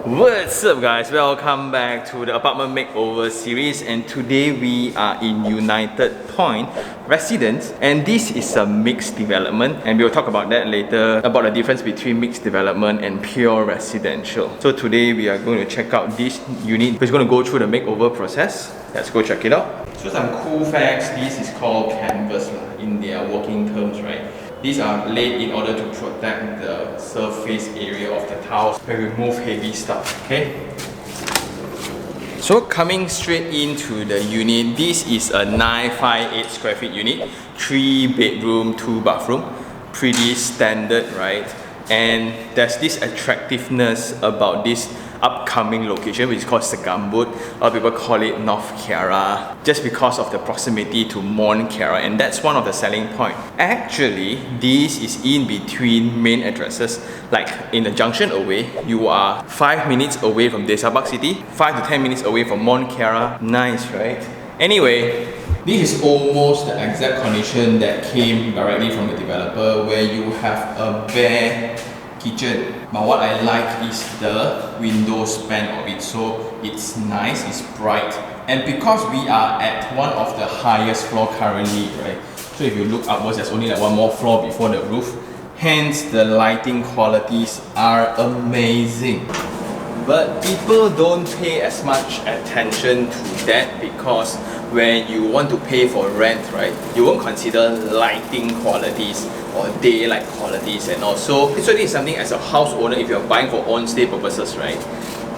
What's up guys, welcome back to the apartment makeover series, and today we are in United Point Residence, and this is a mixed development, and we'll talk about that later, about the difference between mixed development and pure residential. So today we are going to check out this unit. We're going to go through the makeover process. Let's go check it out. So some cool facts, this is called canvas in their working terms, right? These are laid in order to protect the surface area of the tiles when we remove heavy stuff, okay? So coming straight into the unit, this is a 958 square feet unit, 3 bedroom, 2 bathroom, pretty standard, right? And there's this attractiveness about this upcoming location, which is called Segambut. A lot of people call it North Kiara, just because of the proximity to Mont Kiara, and that's one of the selling points. Actually, this is in between main addresses. Like in the junction away, you are 5 minutes away from Desa Park City, 5 to 10 minutes away from Mont Kiara. Nice, right? Anyway, this is almost the exact condition that came directly from the developer, where you have a bare kitchen. But what I like is the window span of it, so it's nice, it's bright, and because we are at one of the highest floor currently, right? So if you look upwards, there's only like one more floor before the roof. Hence, the lighting qualities are amazing. But people don't pay as much attention to that, because when you want to pay for rent, right, you won't consider lighting qualities or daylight qualities and all. So this is something as a house owner, if you're buying for own stay purposes, right,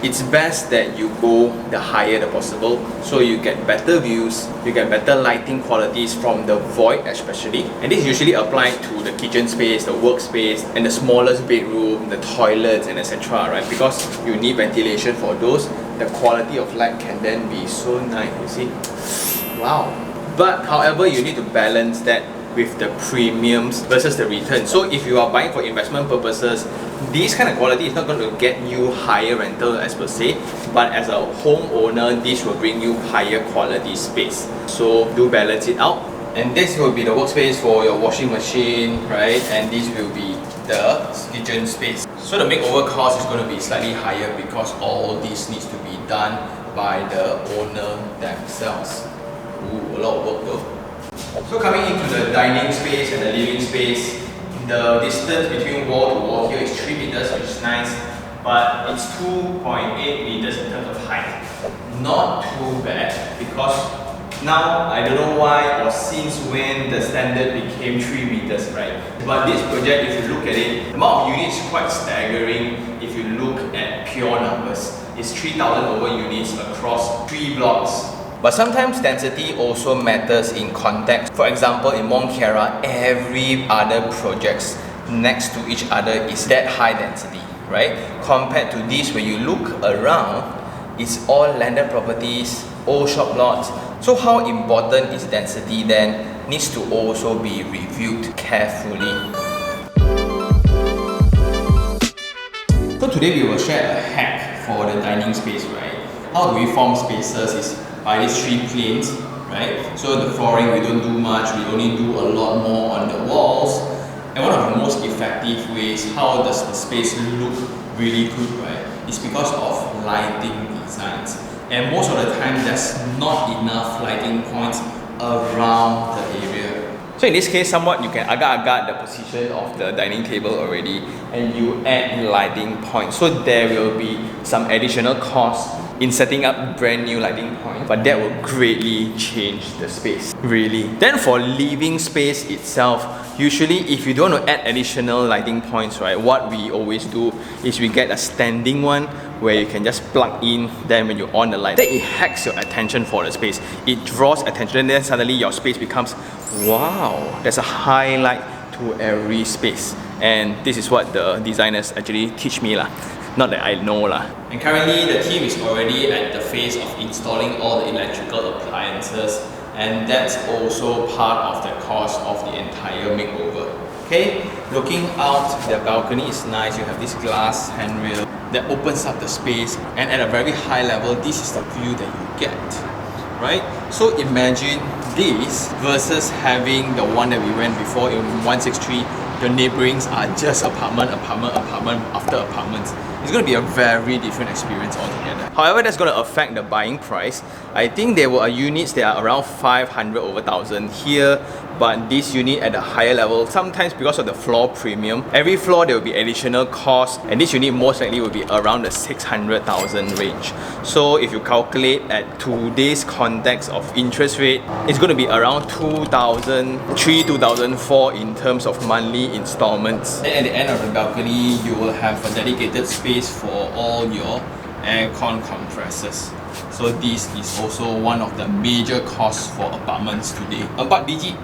it's best that you go the higher the possible, so you get better views, you get better lighting qualities from the void especially. And this usually applied to the kitchen space, the workspace, and the smallest bedroom, the toilets, and etc. right? Because you need ventilation for those. The quality of light can then be so nice, you see. Wow. But however, you need to balance that with the premiums versus the return. So if you are buying for investment purposes, this kind of quality is not going to get you higher rental as per se, but as a homeowner, this will bring you higher quality space. So do balance it out. And this will be the workspace for your washing machine, right? And this will be the kitchen space. So the makeover cost is going to be slightly higher because all this needs to be done by the owner themselves. Ooh, a lot of work though. So coming into the dining space and the living space, the distance between wall to wall here is 3 meters, which is nice, but it's 2.8 meters in terms of height. Not too bad, because now I don't know why or since when the standard became 3 meters, right? But this project, if you look at it, the amount of units is quite staggering. If you look at pure numbers, it's 3,000 over units across 3 blocks. But sometimes density also matters in context. For example, in Mont Kiara, every other projects next to each other is that high density, right? Compared to this, when you look around, it's all landed properties, old shop lots. So how important is density then needs to also be reviewed carefully. So today we will share a hack for the dining space, right? How do we form spaces is by these 3 planes, right? So the flooring, we don't do much, we only do a lot more on the walls. And one of the most effective ways, how does the space look really good, right, is because of lighting designs. And most of the time, there's not enough lighting points around the area. So in this case, somewhat you can agak-agak the position of the dining table already, and you add lighting points. So there will be some additional cost in setting up brand new lighting points, but that will greatly change the space, really. Then for living space itself, usually if you don't want to add additional lighting points, right, what we always do is we get a standing one where you can just plug in, then when you on the light, then it hacks your attention for the space. It draws attention, and then suddenly your space becomes, wow, there's a highlight to every space. And this is what the designers actually teach me lah. Not that I know lah. And currently the team is already at the phase of installing all the electrical appliances, and that's also part of the cost of the entire makeover. Okay, looking out, the balcony is nice. You have this glass handrail that opens up the space, and at a very high level, this is the view that you get, right? So imagine this versus having the one that we went before in 163 your neighbourings are just apartment after apartments, it's going to be a very different experience altogether. However, that's going to affect the buying price. I think there were units that are around 500 over 1,000 here, but this unit at a higher level, sometimes because of the floor premium, every floor there will be additional cost, and this unit most likely will be around the 600,000 range. So if you calculate at today's context of interest rate, it's going to be around 2003, 2004 in terms of monthly installments. Then at the end of the balcony, you will have a dedicated space for all your aircon compressors. So this is also one of the major costs for apartments today. About DG.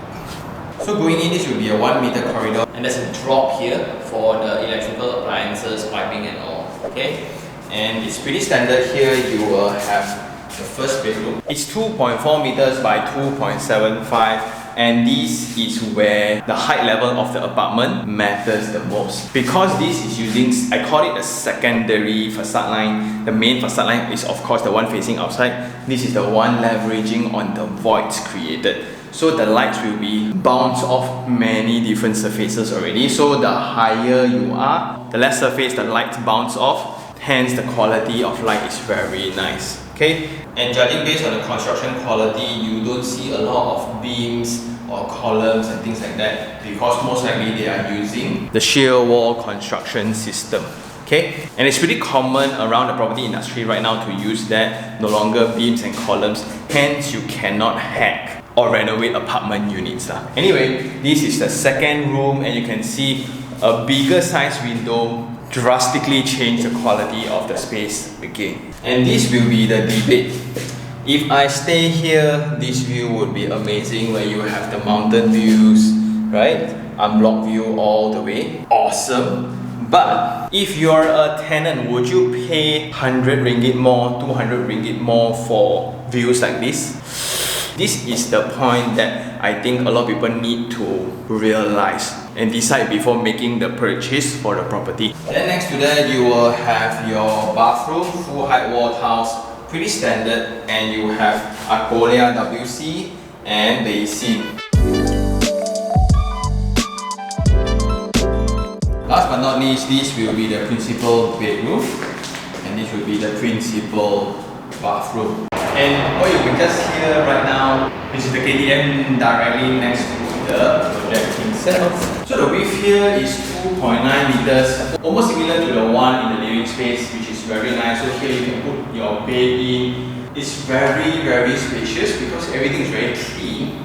So going in, this will be a 1 meter corridor, and there's a drop here for the electrical appliances, piping and all. Okay, and it's pretty standard here. You will have the first bedroom. It's 2.4 meters by 2.75. And this is where the height level of the apartment matters the most. Because this is using, I call it the secondary facade line. The main facade line is of course the one facing outside. This is the one leveraging on the voids created. So the lights will be bounced off many different surfaces already. So the higher you are, the less surface the lights bounce off. Hence the quality of light is very nice. Okay, and judging based on the construction quality, you don't see a lot of beams or columns and things like that, because most likely they are using the shear wall construction system. Okay, and it's pretty common around the property industry right now to use that, no longer beams and columns. Hence, you cannot hack or renovate apartment units. Anyway, this is the second room, and you can see a bigger size window drastically change the quality of the space again. And this will be the debate. If I stay here, this view would be amazing, where you have the mountain views, right? Unblocked view all the way. Awesome. But if you're a tenant, would you pay 100 ringgit more, 200 ringgit more for views like this? This is the point that I think a lot of people need to realize and decide before making the purchase for the property. Then next to that, you will have your bathroom, full height wall tiles, pretty standard, and you have Arcolia WC and basin. Last but not least, this will be the principal bedroom, and this will be the principal bathroom. And what you can just hear right now, this is the KTM directly next to the project itself. So the width here is 2.9 meters, almost similar to the one in the living space, which is very nice. So here you can put your bed in. It's very spacious because everything is very clean.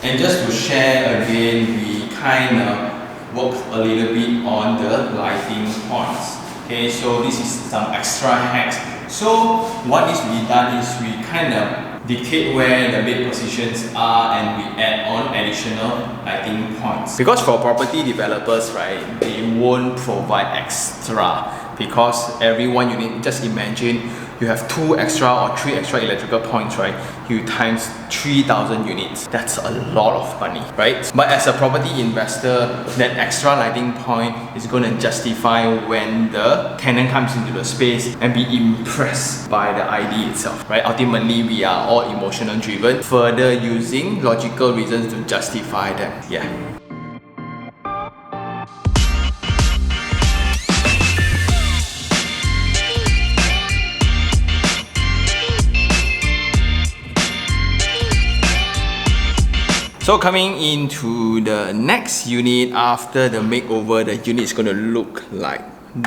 And just to share again, we kind of work a little bit on the lighting points. Okay, so this is some extra hacks. So what needs to be done is we kind of dictate where the bed positions are, and we add on additional lighting points. Because for property developers, right, they won't provide extra, because every one unit, just imagine you have 2 extra or 3 extra electrical points, right? You times 3,000 units. That's a lot of money, right? But as a property investor, that extra lighting point is going to justify when the tenant comes into the space and be impressed by the idea itself, right? Ultimately, we are all emotional driven, further using logical reasons to justify that. Yeah. So coming into the next unit after the makeover, the unit is going to look like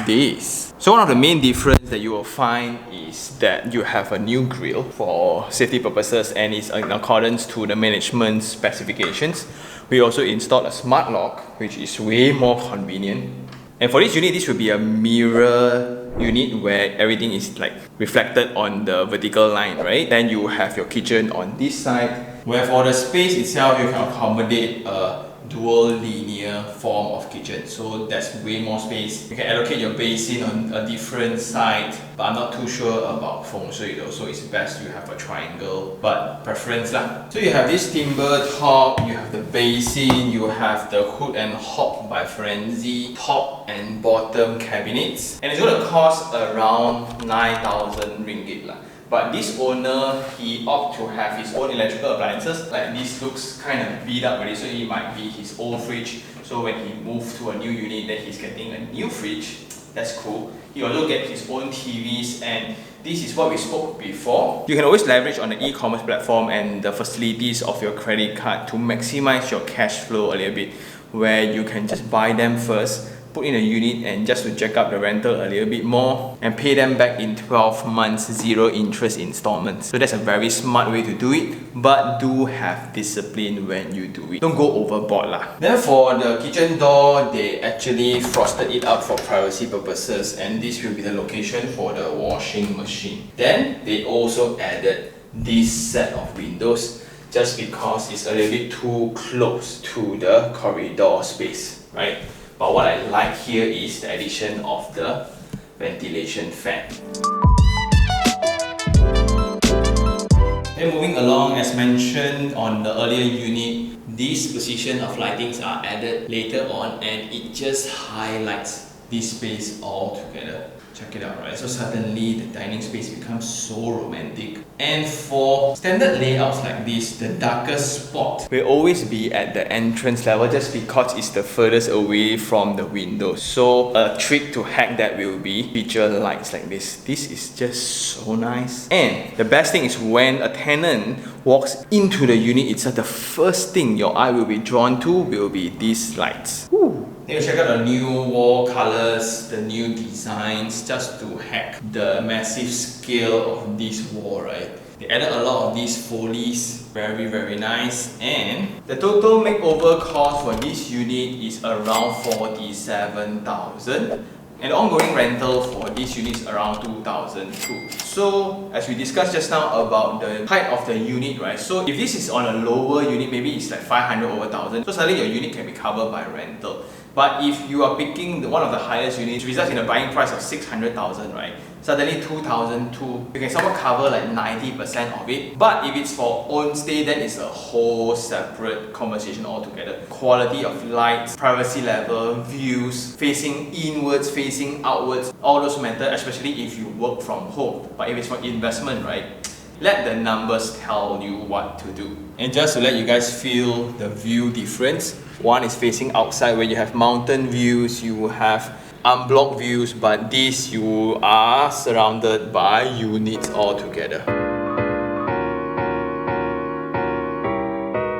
this. So one of the main differences that you will find is that you have a new grill for safety purposes, and it's in accordance to the management specifications. We also installed a smart lock, which is way more convenient. And for this unit, this will be a mirror unit where everything is like reflected on the vertical line, right? Then you have your kitchen on this side, where for the space itself, you can accommodate a dual linear form of kitchen. So that's way more space. You can allocate your basin on a different side, but I'm not too sure about feng shui though, so it's best you have a triangle, but preference lah. So you have this timber top, you have the basin, you have the hood and hob by Frenzy, top and bottom cabinets, and it's going to cost around 9,000 ringgit lah. But this owner, he opted to have his own electrical appliances. Like this looks kind of beat up already, so it might be his old fridge. So when he moved to a new unit, then he's getting a new fridge. That's cool. He also gets his own TVs, and this is what we spoke before. You can always leverage on the e-commerce platform and the facilities of your credit card to maximize your cash flow a little bit, where you can just buy them first, put in a unit, and just to jack up the rental a little bit more and pay them back in 12 months, 0 interest installments. So that's a very smart way to do it, but do have discipline when you do it. Don't go overboard lah. Then for the kitchen door, they actually frosted it up for privacy purposes, and this will be the location for the washing machine. Then they also added this set of windows just because it's a little bit too close to the corridor space, right? But what I like here is the addition of the ventilation fan. Then moving along, as mentioned on the earlier unit, these position of lightings are added later on, and it just highlights this space all together. Check it out, right? So suddenly the dining space becomes so romantic. And for standard layouts like this, the darkest spot will always be at the entrance level just because it's the furthest away from the window. So a trick to hack that will be feature lights like this. This is just so nice. And the best thing is when a tenant walks into the unit itself, the first thing your eye will be drawn to will be these lights. Woo. Then you check out the new wall colors, the new designs, just to hack the massive scale of this wall, right? They added a lot of these folies, very nice. And the total makeover cost for this unit is around 47,000. And the ongoing rental for this unit is around 2,002. So as we discussed just now about the height of the unit, right? So if this is on a lower unit, maybe it's like 500 over 1,000. So suddenly your unit can be covered by rental. But if you are picking one of the highest units, which results in a buying price of 600,000, right? Suddenly 2,002, you can somewhat cover like 90% of it. But if it's for own stay, then it's a whole separate conversation altogether. Quality of lights, privacy level, views, facing inwards, facing outwards, all those matter, especially if you work from home. But if it's for investment, right? Let the numbers tell you what to do. And just to let you guys feel the view difference, one is facing outside where you have mountain views, you have unblocked views, but this you are surrounded by units altogether.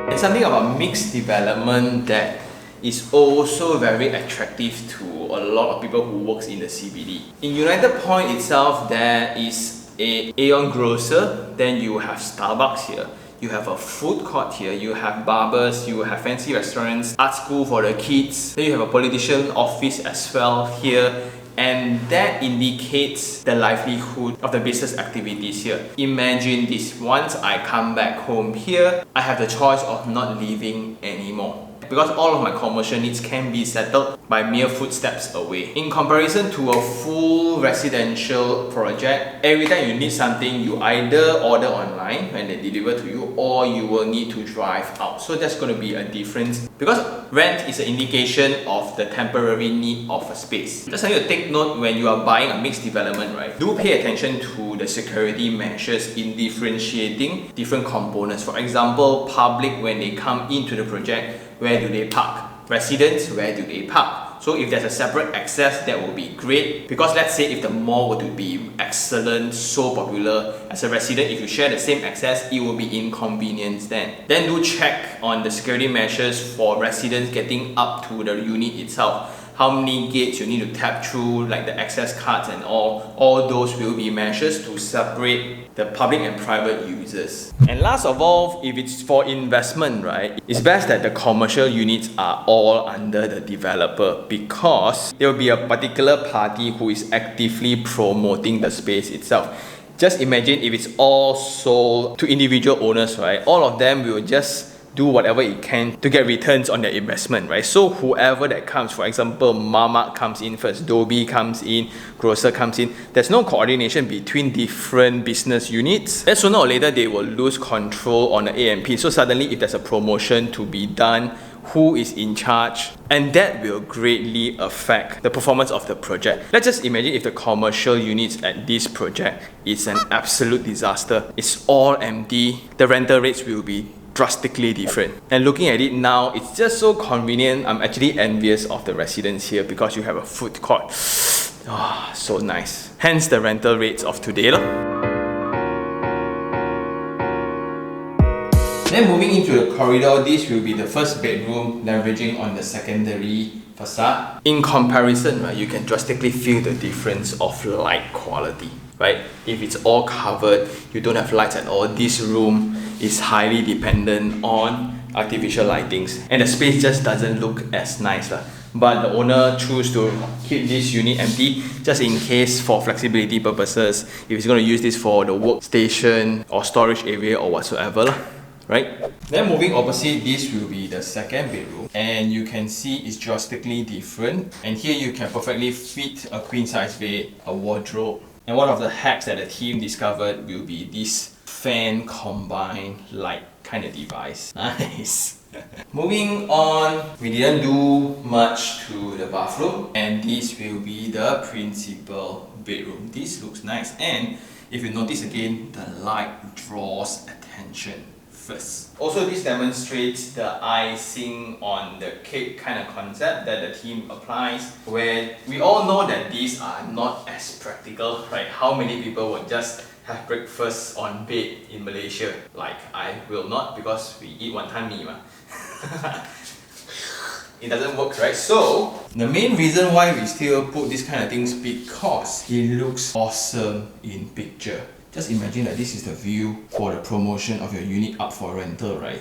And something about mixed development that is also very attractive to a lot of people who works in the CBD. In United Point itself, there is a Aeon grocer, then you have Starbucks here. You have a food court here, you have barbers, you have fancy restaurants, art school for the kids, then you have a politician office as well here, and that indicates the livelihood of the business activities here. Imagine this, once I come back home here, I have the choice of not leaving anymore, because all of my commercial needs can be settled by mere footsteps away. In comparison to a full residential project, every time you need something, you either order online when they deliver to you, or you will need to drive out. So that's going to be a difference, because rent is an indication of the temporary need of a space. Just need to take note when you are buying a mixed development, right? Do pay attention to the security measures in differentiating different components. For example, public, when they come into the project, where do they park? Residents, where do they park? So if there's a separate access, that will be great, because let's say if the mall were to be excellent, so popular, as a resident, if you share the same access, it will be inconvenience then. Then do check on the security measures for residents getting up to the unit itself. How many gates you need to tap through, like the access cards and all those will be measures to separate the public and private users. And last of all, if it's for investment, right, it's best that the commercial units are all under the developer, because there will be a particular party who is actively promoting the space itself. Just imagine if it's all sold to individual owners, right? All of them will just do whatever it can to get returns on their investment, right? So whoever that comes, for example, Mama comes in first, Dobie comes in, Grocer comes in, there's no coordination between different business units. And sooner or later, they will lose control on the A&P. So suddenly, if there's a promotion to be done, who is in charge? And that will greatly affect the performance of the project. Let's just imagine if the commercial units at this project is an absolute disaster. It's all empty. The rental rates will be drastically different. And looking at it now, it's just so convenient. I'm actually envious of the residents here because you have a food court. Ah, so nice. Hence the rental rates of today. Then moving into the corridor, this will be the first bedroom, leveraging on the secondary facade. In comparison, right, you can drastically feel the difference of light quality, right? If it's all covered, you don't have lights at all, this room is highly dependent on artificial lightings and the space just doesn't look as nice. But the owner chose to keep this unit empty just in case for flexibility purposes, if he's going to use this for the workstation or storage area or whatsoever. Right? Then moving opposite, this will be the second bedroom, and you can see it's drastically different. And here you can perfectly fit a queen size bed, a wardrobe, and one of the hacks that the team discovered will be this fan combined light kind of device. Nice. Moving on, we didn't do much to the bathroom, and this will be the principal bedroom. This looks nice, and if you notice again, the light draws attention. Also, this demonstrates the icing on the cake kind of concept that the team applies, where we all know that these are not as practical, right? How many people would just have breakfast on bed in Malaysia? Like, I will not, because we eat wanton mee. It doesn't work, right? So, the main reason why we still put this kind of things because it looks awesome in picture. Just imagine that this is the view for the promotion of your unit up for rental, right?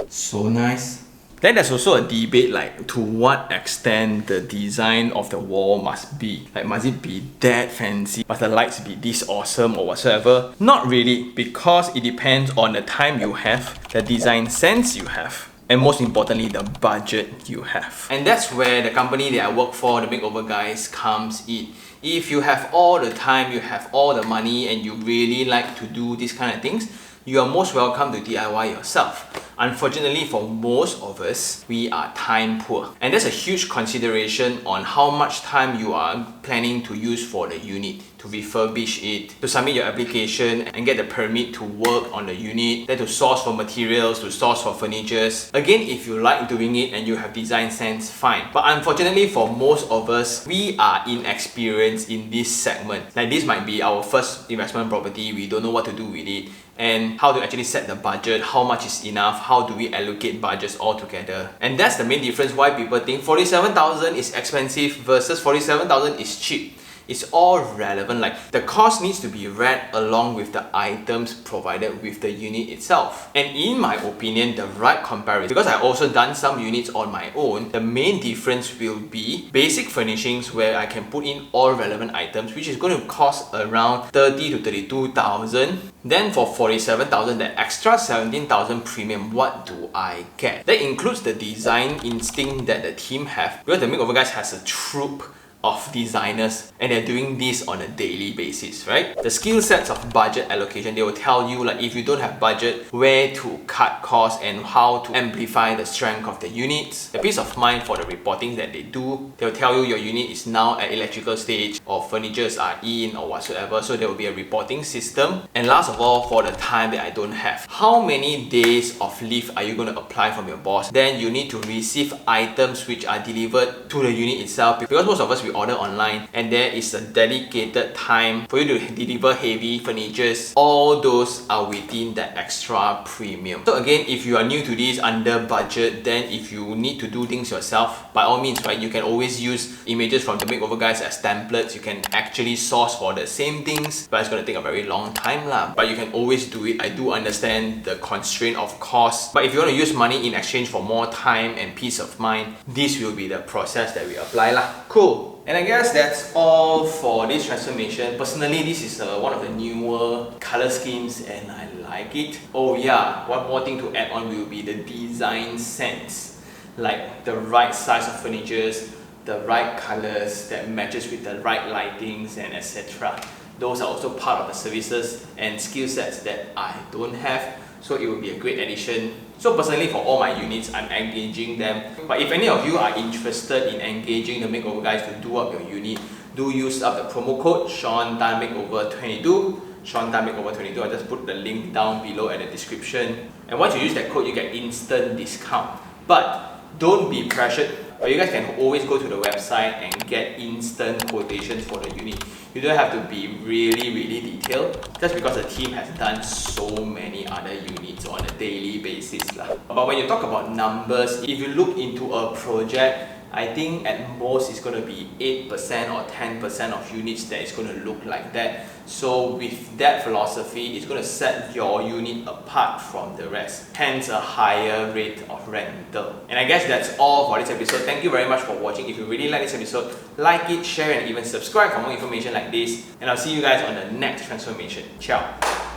So nice. Then there's also a debate like to what extent the design of the wall must be. Like, must it be that fancy? Must the lights be this awesome or whatsoever? Not really, because it depends on the time you have, the design sense you have, and most importantly, the budget you have. And that's where the company that I work for, the Makeover Guys, comes in. If you have all the time, you have all the money, and you really like to do these kind of things, you are most welcome to DIY yourself. Unfortunately, for most of us, we are time poor. And that's a huge consideration on how much time you are planning to use for the unit, to refurbish it, to submit your application and get the permit to work on the unit, then to source for materials, to source for furnitures. Again, if you like doing it and you have design sense, fine. But unfortunately for most of us, we are inexperienced in this segment. Like, this might be our first investment property, we don't know what to do with it, and how to actually set the budget, how much is enough, how do we allocate budgets all together. And that's the main difference why people think 47,000 is expensive versus 47,000 is cheap. It's all relevant. Like, the cost needs to be read along with the items provided with the unit itself. And in my opinion, the right comparison, because I also done some units on my own, the main difference will be basic furnishings where I can put in all relevant items, which is going to cost around 30 to 32,000. Then for 47,000, that extra 17,000 premium, what do I get? That includes the design instinct that the team have, because the Makeover Guys has a troupe of designers and they're doing this on a daily basis, right? The skill sets of budget allocation, they will tell you, like, if you don't have budget, where to cut costs and how to amplify the strength of the units. The peace of mind for the reporting that they do, they'll tell you your unit is now at electrical stage or furnitures are in or whatsoever, so there will be a reporting system. And last of all, for the time that I don't have, how many days of leave are you going to apply from your boss? Then you need to receive items which are delivered to the unit itself, because most of us, we order online and there is a dedicated time for you to deliver heavy furnitures. All those are within that extra premium. So again, if you are new to this, under budget, then if you need to do things yourself, by all means, right, you can always use images from the Makeover Guys as templates. You can actually source for the same things, but it's going to take a very long time lah. But you can always do it. I do understand the constraint of cost, but if you want to use money in exchange for more time and peace of mind, this will be the process that we apply lah. Cool. And I guess that's all for this transformation. Personally, this is one of the newer color schemes and I like it. Oh yeah, one more thing to add on will be the design sense. Like the right size of furnitures, the right colors that matches with the right lightings and etc. Those are also part of the services and skill sets that I don't have. So it will be a great addition. So personally, for all my units, I'm engaging them. But if any of you are interested in engaging the Makeover Guys to do up your unit, do use up the promo code SeanTanMakeover22 Shanta Makeover 22. I'll just put the link down below at the description. And once you use that code, you get instant discount. But don't be pressured. But you guys can always go to the website and get instant quotations for the unit. You don't have to be really detailed, just because the team has done so many other units on a daily basis. But when you talk about numbers, if you look into a project, I think at most it's going to be 8% or 10% of units that is going to look like that. So with that philosophy, it's going to set your unit apart from the rest, hence a higher rate of rental. And I guess that's all for this episode. Thank you very much for watching. If you really like this episode, like it, share, and even subscribe for more information like this. And I'll see you guys on the next transformation. Ciao!